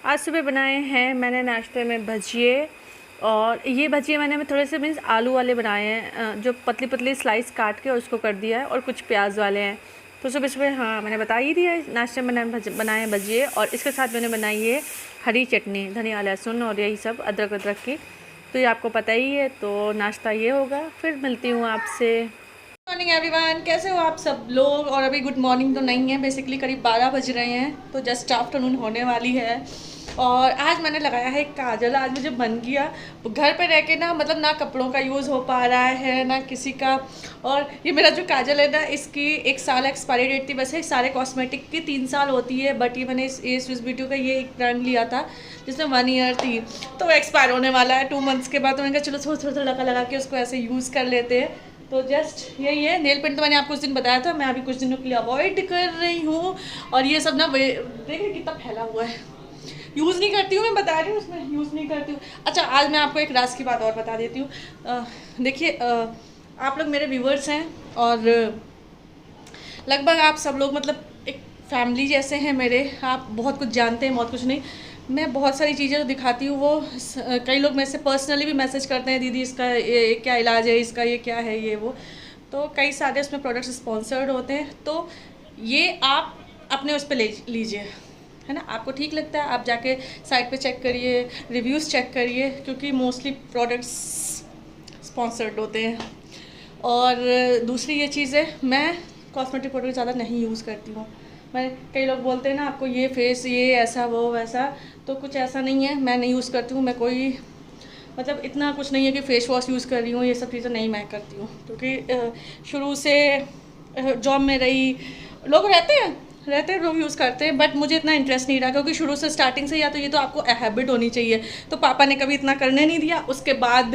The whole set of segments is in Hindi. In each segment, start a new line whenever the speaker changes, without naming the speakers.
आज सुबह बनाए हैं मैंने नाश्ते में भजिए। और ये भजिए मैंने थोड़े से मीन्स आलू वाले बनाए हैं, जो पतली पतली स्लाइस काट के और उसको कर दिया है, और कुछ प्याज वाले हैं। तो सुबह सुबह हाँ मैंने बता ही दिया है, नाश्ते में मैंने बनाए हैं भजिए, और इसके साथ मैंने बनाई है हरी चटनी, धनिया लहसुन और यही सब अदरक अदरक की। तो ये आपको पता ही है, तो नाश्ता ये होगा। फिर मिलती हूँ आपसे।
मॉर्निंग एवरीवन, कैसे हो आप सब लोग। और अभी गुड मॉर्निंग तो नहीं है, बेसिकली करीब 12 बज रहे हैं, तो जस्ट आफ्टरनून होने वाली है। और आज मैंने लगाया है काजल। आज मुझे मन किया घर पे रह के ना, मतलब ना कपड़ों का यूज़ हो पा रहा है ना किसी का। और ये मेरा जो काजल है ना, इसकी 1 साल एक्सपायरी डेट थी। वैसे सारे कॉस्मेटिक की 3 साल होती है, बट ये मैंने ये स्विस ब्यूटी का ये एक ब्रांड लिया था जिसमें 1 ईयर थी, तो वो एक्सपायर होने वाला है 2 मंथ्स के बाद। तो मैंने कहा चलो थोड़ा थोड़ा लगा लगा के उसको ऐसे यूज़ कर लेते हैं। तो जस्ट यही है। नेल पेंट तो मैंने आपको उस दिन बताया था, मैं अभी कुछ दिनों के लिए अवॉइड कर रही हूँ। और ये सब ना देखिए कितना फैला हुआ है, यूज़ नहीं करती हूँ, मैं बता रही हूँ उसमें यूज़ नहीं करती हूँ। अच्छा, आज मैं आपको एक राज की बात और बता देती हूँ। देखिए, आप लोग मेरे व्यूवर्स हैं, और लगभग आप सब लोग मतलब एक फैमिली जैसे हैं मेरे। आप बहुत कुछ जानते हैं, बहुत कुछ नहीं। मैं बहुत सारी चीज़ें जो दिखाती हूँ वो कई लोग मेरे से पर्सनली भी मैसेज करते हैं, दीदी इसका ये क्या इलाज है, इसका ये क्या है, ये वो। तो कई सारे उसमें प्रोडक्ट्स स्पॉन्सर्ड होते हैं, तो ये आप अपने उस पर ले लीजिए, है ना। आपको ठीक लगता है आप जाके साइट पे चेक करिए, रिव्यूज़ चेक करिए, क्योंकि मोस्टली प्रोडक्ट्स स्पॉन्सर्ड होते हैं। और दूसरी ये चीज़ है, मैं कॉस्मेटिक प्रोडक्ट ज़्यादा नहीं यूज़ करती हूँ। मैं, कई लोग बोलते हैं ना आपको ये फेस ये ऐसा वो वैसा, तो कुछ ऐसा नहीं है, मैं नहीं यूज़ करती हूँ। मैं कोई मतलब इतना कुछ नहीं है कि फेस वॉश यूज़ कर रही हूँ, ये सब चीज़ें नहीं मैं करती हूँ, क्योंकि शुरू से जॉब में रही, लोग रहते हैं लोग यूज़ करते हैं, बट मुझे इतना इंटरेस्ट नहीं रहा, क्योंकि शुरू से स्टार्टिंग से, या तो ये तो आपको हैबिट होनी चाहिए, तो पापा ने कभी इतना करने नहीं दिया। उसके बाद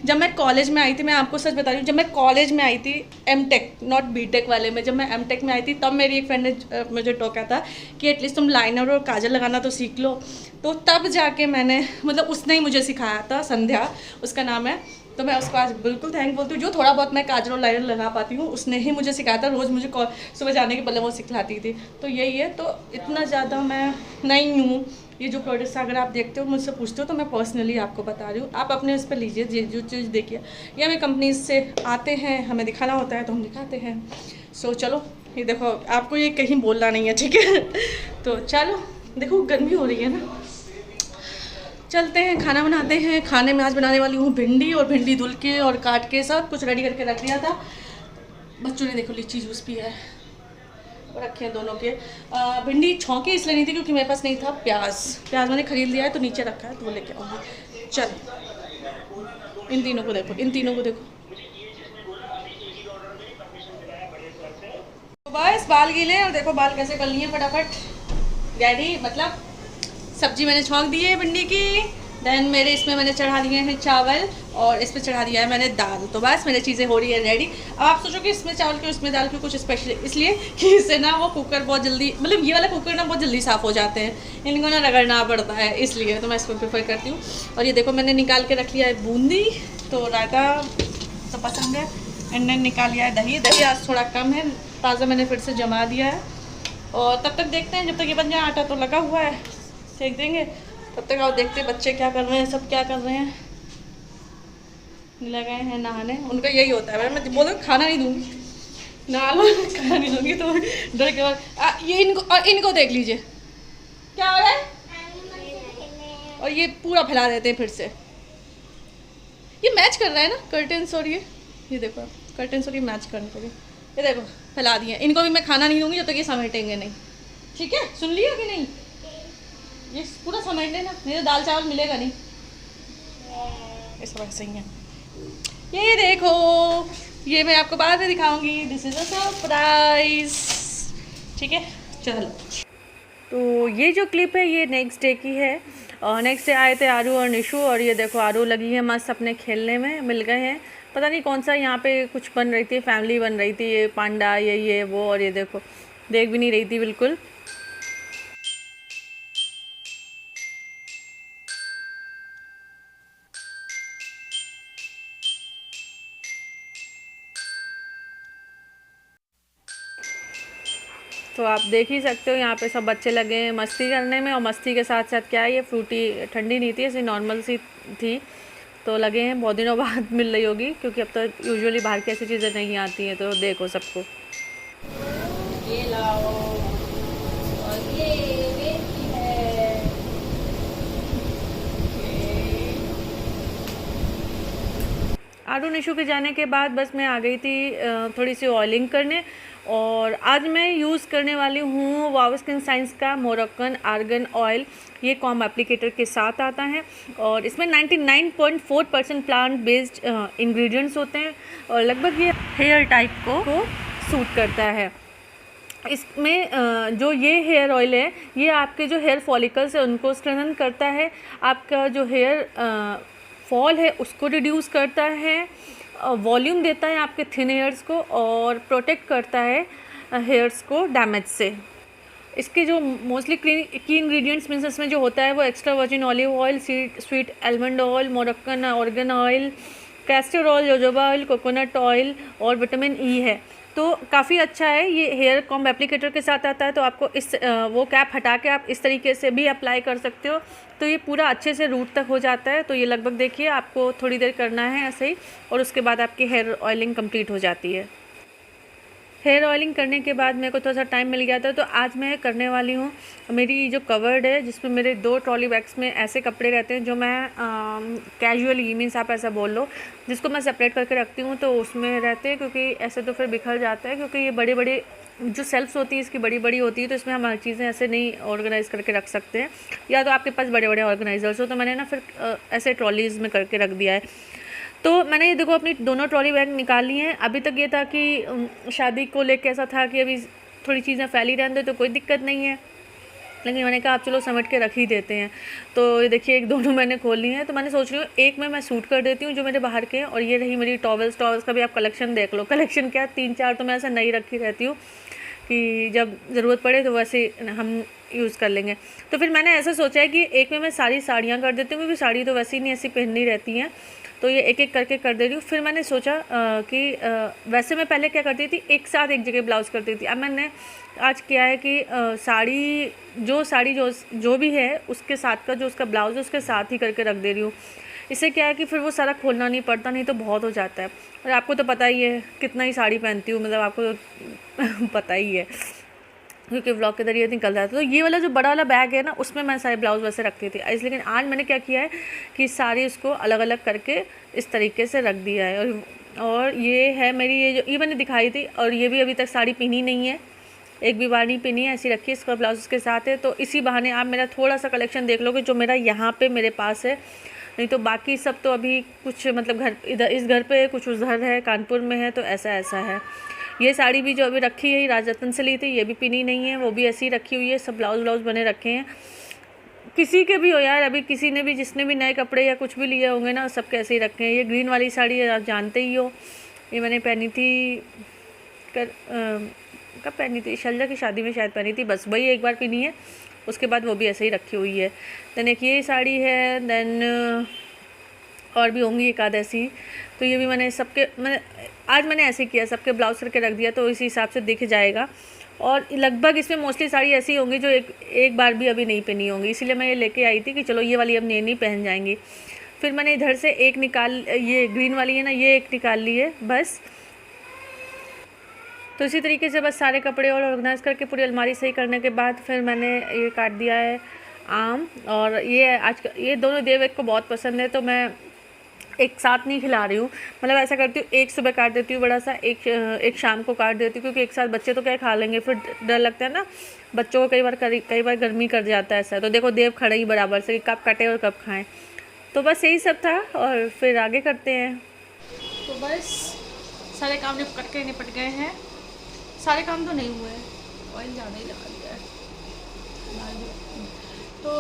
जब मैं कॉलेज में आई थी, मैं आपको सच बता रही हूँ, जब मैं कॉलेज में आई थी M tech not B tech वाले में, जब मैं एम टेक में आई थी, तब मेरी एक फ्रेंड ने मुझे टोका था कि एटलीस्ट तुम लाइनर और काजल लगाना तो सीख लो। तो तब जाके मैंने, मतलब उसने ही मुझे सिखाया था, संध्या उसका नाम है। तो मैं उसको आज बिल्कुल थैंक बोलती हूँ, जो थोड़ा बहुत मैं काजल और लाइनर लगा पाती हूँ उसने ही मुझे सिखाया था। रोज़ मुझे सुबह जाने के पहले वो सिखलाती थी। तो यही है, तो इतना ज़्यादा मैं नहीं हूँ। ये जो प्रोडक्ट्स अगर आप देखते हो, मुझसे पूछते हो, तो मैं पर्सनली आपको बता रही हूँ, आप अपने उस पर लीजिए, जो चीज़ देखिए। ये हमें कंपनीज से आते हैं, हमें दिखाना होता है तो हम दिखाते हैं। सो चलो, ये देखो, आपको ये कहीं बोलना नहीं है, ठीक है। तो चलो, देखो गर्मी हो रही है ना, चलते हैं खाना बनाते हैं। खाने में आज बनाने वाली हूँ भिंडी, और भिंडी धुल के और काट के सब कुछ रेडी करके रख दिया था। बच्चों ने देखो लीची जूस पिया है, रखे हैं दोनों के। भिंडी छौंकी इसलिए नहीं थी क्योंकि मेरे पास नहीं था प्याज मैंने खरीद लिया है, तो नीचे रखा है, तो वो लेके आऊँगी। चल, इन तीनों को देखो, इन तीनों को देखो। तो बस बाल गीले हैं, और देखो बाल कैसे कर लिए फटाफट। डैडी मतलब सब्जी मैंने छौंक दी है भिंडी की। देन मेरे इसमें मैंने चढ़ा दिए हैं चावल, और इस पर चढ़ा दिया है मैंने दाल। तो बस मेरी चीज़ें हो रही है रेडी। अब आप सोचो कि इसमें चावल क्यों, इसमें दाल क्यों, कुछ स्पेशल इसलिए कि इससे ना वो कुकर बहुत जल्दी, मतलब ये वाला कुकर ना बहुत जल्दी साफ़ हो जाते हैं, इनको ना रगड़ना पड़ता है, इसलिए तो मैं इसको प्रेफर करती हूँ। और ये देखो मैंने निकाल के रख लिया है बूंदी, तो रायता तो पसंद है। एंड देन निकाल लिया है दही। दही आज थोड़ा कम है, ताज़ा मैंने फिर से जमा दिया है। और तब तक देखते हैं, जब तक ये बन जाए, आटा तो लगा हुआ है, सेक देंगे। तब तक आप देखते हैं बच्चे क्या कर रहे हैं, सब क्या कर रहे हैं। लगे हैं नहाने, उनका यही होता है, मैं बोलो खाना नहीं दूंगी, नहा लो, खाना नहीं दूंगी, तो डर के बाद ये इनको देख लीजिए क्या हो रहा है, और ये पूरा फैला देते हैं फिर से। ये मैच कर रहा है ना कर्टन्स, और ये देखो आप, कर्टन्स और ये मैच करने के लिए, ये देखो फैला दिए। इनको भी मैं खाना नहीं दूंगी जब तक ये समेटेंगे नहीं, ठीक है, सुन लिया कि नहीं। ये पूरा समेट लेना, नहीं तो दाल चावल मिलेगा नहीं। ऐसा वैसे ही है। ये देखो, ये मैं आपको बाद में दिखाऊंगी, दिस इज़ अ सरप्राइज, ठीक है। चलो,
तो ये जो क्लिप है ये नेक्स्ट डे की है। और नेक्स्ट डे आए थे आरू और निशु, और ये देखो आरू लगी है मस्त अपने खेलने में, मिल गए हैं। पता नहीं कौन सा यहाँ पे कुछ बन रही थी, फैमिली बन रही थी, ये पांडा ये वो, और ये देखो देख भी नहीं रही थी बिल्कुल। तो आप देख ही सकते हो यहाँ पे सब बच्चे लगे हैं मस्ती करने में, और मस्ती के साथ साथ क्या है, ये फ्रूटी ठंडी नहीं थी, ऐसी नॉर्मल सी थी। तो लगे हैं, बहुत दिनों बाद मिल रही होगी, क्योंकि अब तो यूजुअली बाहर की ऐसी चीज़ें नहीं आती हैं। तो देखो सबको,
ये लाओ, और ये मेरी है।
आरू निशु के जाने के बाद बस मैं आ गई थी थोड़ी सी ऑयलिंग करने। और आज मैं यूज़ करने वाली हूँ वाव स्किन साइंस का मोरक्कन आर्गन ऑयल। ये कॉम एप्लीकेटर के साथ आता है और इसमें 99.4% प्लांट बेस्ड इंग्रेडिएंट्स होते हैं, और लगभग ये हेयर टाइप को सूट करता है। इसमें जो ये हेयर ऑयल है, ये आपके जो हेयर फॉलिकल्स है उनको स्ट्रेंथन करता है, आपका जो हेयर फॉल है उसको रिड्यूस करता है, वॉल्यूम देता है आपके थिन हेयर्स को, और प्रोटेक्ट करता है हेयर्स को डैमेज से। इसके जो मोस्टली की इंग्रेडिएंट्स मीन्स इसमें जो होता है वो extra virgin olive oil, sweet almond oil, Moroccan organ oil, castor oil, jojoba oil, coconut oil और विटामिन ई है। तो काफ़ी अच्छा है। ये हेयर कॉम्ब एप्लीकेटर के साथ आता है, तो आपको इस वो कैप हटा के आप इस तरीके से भी अप्लाई कर सकते हो, तो ये पूरा अच्छे से रूट तक हो जाता है। तो ये लगभग देखिए आपको थोड़ी देर करना है ऐसे ही, और उसके बाद आपकी हेयर ऑयलिंग कंप्लीट हो जाती है। हेयर ऑयलिंग करने के बाद मेरे को थोड़ा सा टाइम मिल गया था, तो आज मैं करने वाली हूँ मेरी जो कवर्ड है, जिसमें मेरे 2 ट्रॉली बैग्स में ऐसे कपड़े रहते हैं जो मैं कैजुअली मीन्स आप ऐसा बोल लो, जिसको मैं सेपरेट करके रखती हूँ, तो उसमें रहते हैं, क्योंकि ऐसे तो फिर बिखर जाता है, क्योंकि ये बड़े बड़े जो सेल्फ्स होती है इसकी बड़ी बड़ी होती है, तो इसमें हम हर चीज़ें ऐसे नहीं ऑर्गेनाइज़ करके रख सकते हैं, या तो आपके पास बड़े बड़े ऑर्गेनाइजर्स हो। तो मैंने ना फिर ऐसे ट्रॉलीज़ में करके रख दिया है। तो मैंने ये देखो अपनी दोनों ट्रॉली बैग निकाली हैं। अभी तक ये था कि शादी को लेके ऐसा था कि अभी थोड़ी चीज़ें फैली रहने दे तो कोई दिक्कत नहीं है, लेकिन मैंने कहा आप चलो समेट के रख ही देते हैं। तो ये देखिए एक दोनों मैंने खोल ली हैं। तो मैंने सोच रही हूँ एक में मैं सूट कर देती हूँ जो मेरे बाहर के हैं, और ये रही मेरी टॉवल्स का भी आप कलेक्शन देख लो। कलेक्शन क्या 3-4 तो मैं ऐसे नहीं रखी रहती हूँ कि जब ज़रूरत पड़े तो वैसे हम यूज़ कर लेंगे। तो फिर मैंने ऐसा सोचा है कि एक में मैं साड़ियाँ कर देती हूँ, क्योंकि साड़ी तो वैसे ही नहीं ऐसी पहननी रहती हैं, तो ये एक एक करके कर दे रही हूँ। फिर मैंने सोचा कि वैसे मैं पहले क्या करती थी, एक साथ एक जगह ब्लाउज़ करती थी। अब मैंने आज किया है कि साड़ी जो भी है उसके साथ का जो उसका ब्लाउज़ है उसके साथ ही करके रख दे रही हूँ। इससे क्या है कि फिर वो सारा खोलना नहीं पड़ता, नहीं तो बहुत हो जाता है। और आपको तो पता ही है कितना ही साड़ी पहनती हूँ, मतलब आपको तो पता ही है, क्योंकि व्लॉग के जरिए निकल जाता है। तो ये वाला जो बड़ा वाला बैग है ना, उसमें मैं सारे ब्लाउज वैसे रखती थी। लेकिन आज मैंने क्या किया है कि सारी उसको अलग अलग करके इस तरीके से रख दिया है। और ये है मेरी ये मैंने दिखाई थी, और ये भी अभी तक साड़ी पहनी नहीं है, एक भी बार नहीं पहनी है, ऐसी रखी है। इसका ब्लाउज के साथ है, तो इसी बहाने आप मेरा थोड़ा सा कलेक्शन देख लोगे जो मेरा यहाँ पे मेरे पास है। नहीं तो बाकी सब तो अभी कुछ मतलब इस घर पे कुछ उस घर है, कानपुर में है, तो ऐसा है। ये साड़ी भी जो अभी रखी है राजरत्न से ली थी, ये भी पीनी नहीं है, वो भी ऐसी रखी हुई है। सब ब्लाउज बने रखे हैं, किसी के भी हो यार, अभी किसी ने भी जिसने भी नए कपड़े या कुछ भी लिए होंगे ना, सब कैसे ही रखे हैं। ये ग्रीन वाली साड़ी आप जानते ही हो, ये मैंने पहनी थी कब पहनी थी, शैलजा की शादी में शायद पहनी थी, बस वही एक बार पहनी है, उसके बाद वो भी ऐसे ही रखी हुई है। देन एक ये साड़ी है, देन और भी होंगी एक आध ऐसी। तो ये भी मैंने आज मैंने ऐसे किया, सबके ब्लाउज करके रख दिया, तो इसी हिसाब से दिख जाएगा। और लगभग इसमें मोस्टली साड़ी ऐसी होंगी जो एक बार भी अभी नहीं पहनी होंगी, इसीलिए मैं ये लेके आई थी कि चलो ये वाली अब नहीं पहन जाएंगी। फिर मैंने इधर से एक ये ग्रीन वाली है ना, ये एक निकाल ली है बस। तो इसी तरीके से बस सारे कपड़े और ऑर्गेनाइज करके पूरी अलमारी सही करने के बाद फिर मैंने ये काट दिया है आम। और ये दोनों देवेक को बहुत पसंद है, तो मैं एक साथ नहीं खिला रही हूँ, मतलब ऐसा करती हूँ एक सुबह काट देती हूँ बड़ा सा, एक शाम को काट देती हूँ, क्योंकि एक साथ बच्चे तो क्या खा लेंगे, फिर डर लगता है ना बच्चों को, कई बार गर्मी कर जाता है ऐसा। तो देखो देव खड़े ही बराबर से कि कब काटे और कब खाएं। तो बस यही सब था, और फिर आगे करते हैं।
तो बस सारे काम निपट गए हैं। सारे काम तो नहीं हुए हैं, ऑयल ज़्यादा ही लगा दिया है। तो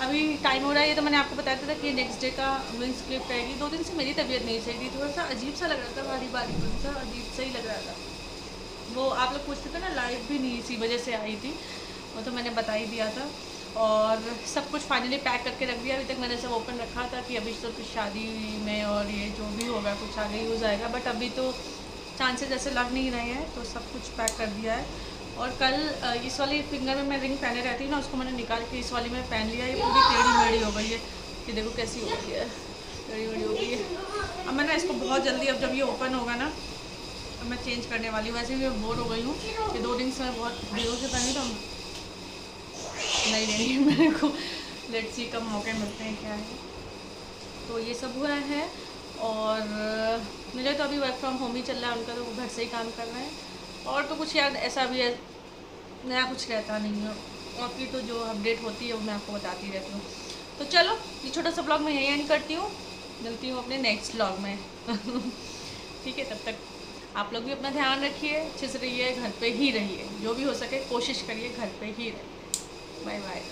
अभी टाइम हो रहा है, ये तो मैंने आपको बताया था कि ये नेक्स्ट डे का मीन्स क्लिप रहेगी। 2 दिन से मेरी तबीयत नहीं सही थी, थोड़ा सा अजीब सा लग रहा था, भारी सा अजीब सा ही लग रहा था। वो आप लोग पूछते थे ना, लाइव भी नहीं इसी वजह से आई थी, वो तो मैंने बता ही दिया था। और सब कुछ फाइनली पैक करके रख दिया। अभी तक मैंने सब ओपन रखा था कि अभी तो कुछ शादी में और ये जो भी होगा कुछ आगे यूज़ आएगा, बट अभी तो चांसेस ऐसे लग नहीं रहे हैं, तो सब कुछ पैक कर दिया है। और कल इस वाली फिंगर में मैं रिंग पहने रहती ना, उसको मैंने निकाल के इस वाली में पहन लिया। ये पूरी टेढ़ी मेढ़ी हो गई है, ये देखो कैसी हो गई है, टेढ़ी मेढ़ी हो गई है। अब मैं ना इसको बहुत जल्दी, अब जब ये ओपन होगा ना, अब मैं चेंज करने वाली हूँ। वैसे भी मैं बोर हो गई हूँ, ये 2 दिन से मैं बहुत दिनों से पहनी, तो नहीं लेनी मेरे को। लेट्स सी कब मौके मिलते हैं क्या है। तो ये सब हुआ है। और मेरे तो अभी वर्क फ्रॉम होम ही चल रहा है, उनका तो वो घर से ही काम कर रहे हैं। और तो कुछ यार ऐसा भी है, नया कुछ रहता नहीं है। और की तो जो अपडेट होती है वो मैं आपको बताती रहती हूँ। तो चलो ये छोटा सा ब्लॉग मैं यही एंड करती हूँ, मिलती हूँ अपने नेक्स्ट ब्लॉग में। ठीक है, तब तक आप लोग भी अपना ध्यान रखिए, अच्छे से रहिए, घर पे ही रहिए, जो भी हो सके कोशिश करिए घर पे ही रहिए। Bye bye.